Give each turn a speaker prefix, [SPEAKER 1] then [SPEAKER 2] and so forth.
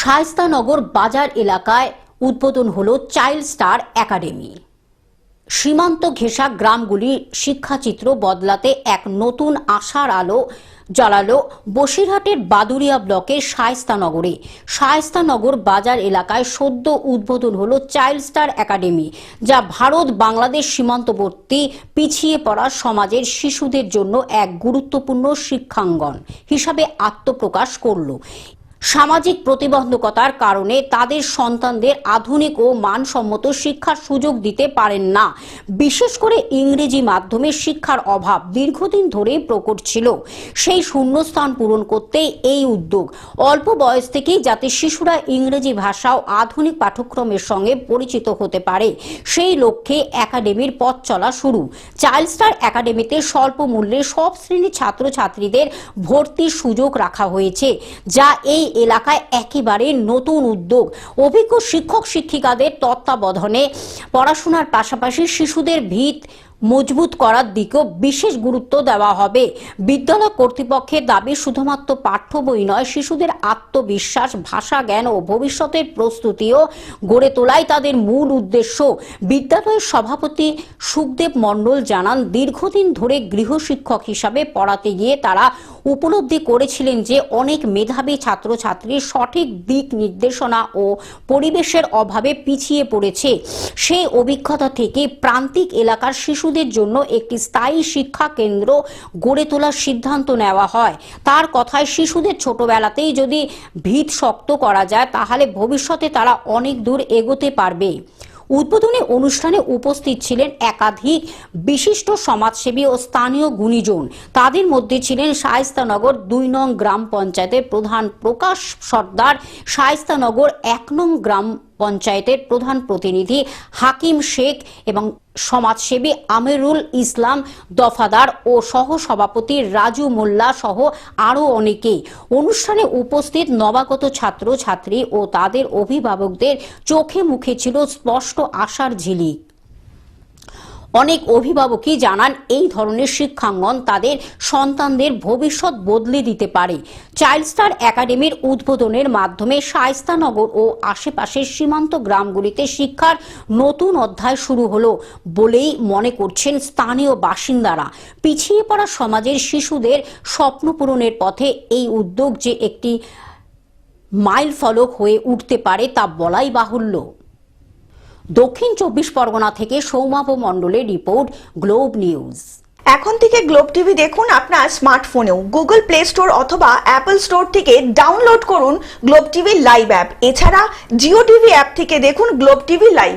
[SPEAKER 1] শায়েস্তানগর বাজার এলাকায় উদ্বোধন হলো চাইল্ড স্টার একাডেমি। সীমান্ত ঘেঁষা গ্রামগুলির শিক্ষাচিত্র বদলাতে এক নতুন আশার আলো জ্বালালো বসিরহাটের বাদুড়িয়া ব্লকের শায়েস্তানগরে। শায়েস্তানগর বাজার এলাকায় সদ্য উদ্বোধন হলো চাইল্ড স্টার একাডেমি, যা ভারত বাংলাদেশ সীমান্তবর্তী পিছিয়ে পড়া সমাজের শিশুদের জন্য এক গুরুত্বপূর্ণ শিক্ষাঙ্গন হিসাবে আত্মপ্রকাশ করল। সামাজিক প্রতিবন্ধকতার কারণে তাদের সন্তানদের আধুনিক ও মানসম্মত শিক্ষার সুযোগ দিতে পারেন না। বিশেষ করে ইংরেজি মাধ্যমে শিক্ষার অভাব দীর্ঘদিন ধরেই প্রকট ছিল। সেই শূন্যস্থান পূরণ করতেই এই উদ্যোগ। অল্প বয়স থেকেই যাতে শিশুরা ইংরেজি ভাষা ও আধুনিক পাঠ্যক্রমের সঙ্গে পরিচিত হতে পারে, সেই লক্ষ্যে একাডেমির পথ চলা শুরু। চাইল্ড স্টার একাডেমিতে স্বল্প মূল্যে সব শ্রেণীর ছাত্রছাত্রীদের ভর্তির সুযোগ রাখা হয়েছে, যা এই এলাকায় একেবারে নতুন উদ্যোগ। অভিজ্ঞ শিক্ষক শিক্ষিকাদের তত্ত্বাবধানে পড়াশোনার পাশাপাশি শিশুদের ভিত মজবুত করার দিকেও বিশেষ গুরুত্ব দেওয়া হবে। বিদ্যালয় কর্তৃপক্ষের দাবি, শুধুমাত্র পাঠ্য বই নয়, শিশুদের আত্মবিশ্বাস, ভাষা জ্ঞান ও ভবিষ্যতের প্রস্তুতিও গড়ে তোলাই তাদের মূল উদ্দেশ্য। বিদ্যালয়ের সভাপতি সুখদেব মণ্ডল জানান, দীর্ঘদিন ধরে গৃহশিক্ষক হিসাবে পড়াতে গিয়ে তারা উপলব্ধি করেছিলেন যে অনেক মেধাবী ছাত্রছাত্রীর সঠিক দিক নির্দেশনা ও পরিবেশের অভাবে পিছিয়ে পড়েছে। সেই অভিজ্ঞতা থেকে প্রান্তিক এলাকার শিশুদের জন্য একটি স্থায়ী শিক্ষা কেন্দ্র গড়ে তোলার সিদ্ধান্ত নেওয়া হয়। তার কথায়, শিশুদের ছোটবেলাতেই যদি ভিত শক্ত করা যায়, তাহলে ভবিষ্যতে তারা অনেক দূর এগোতে পারবে। উদ্বোধনী অনুষ্ঠানে উপস্থিত ছিলেন একাধিক বিশিষ্ট সমাজসেবী ও স্থানীয় গুণীজন। তাদের মধ্যে ছিলেন শায়েস্তানগর ২ নং গ্রাম পঞ্চায়েতের প্রধান প্রকাশ সর্দার, শায়েস্তানগর ১ নং গ্রাম পঞ্চায়েতের প্রধান প্রতিনিধি হাকিম শেখ এবং সমাজসেবী আমিরুল ইসলাম দফাদার ও সহসভাপতি রাজু মোল্লা সহ আরও অনেকে। অনুষ্ঠানে উপস্থিত নবাগত ছাত্রছাত্রী ও তাদের অভিভাবকদের চোখে মুখে ছিল স্পষ্ট আশার ঝিলিক। অনেক অভিভাবকই জানান, এই ধরনের শিক্ষাঙ্গন তাদের সন্তানদের ভবিষ্যৎ বদলে দিতে পারে। চাইল্ড স্টার একাডেমির উদ্বোধনের মাধ্যমে শায়েস্তানগর ও আশেপাশের সীমান্ত গ্রামগুলিতে শিক্ষার নতুন অধ্যায় শুরু হলো বলেই মনে করছেন স্থানীয় বাসিন্দারা। পিছিয়ে পড়া সমাজের শিশুদের স্বপ্ন পূরণের পথে এই উদ্যোগ যে একটি মাইলফলক হয়ে উঠতে পারে তা বলাই বাহুল্য। দক্ষিণ ২৪ পরগনা থেকে সৌমাভ মণ্ডলের রিপোর্ট, গ্লোব নিউজ।
[SPEAKER 2] এখন থেকে গ্লোব টিভি দেখুন আপনার স্মার্টফোনেও। গুগল প্লে স্টোর অথবা অ্যাপল স্টোর থেকে ডাউনলোড করুন গ্লোব টিভি লাইভ অ্যাপ। এছাড়া জিও টিভি অ্যাপ থেকে দেখুন গ্লোব টিভি লাইভ।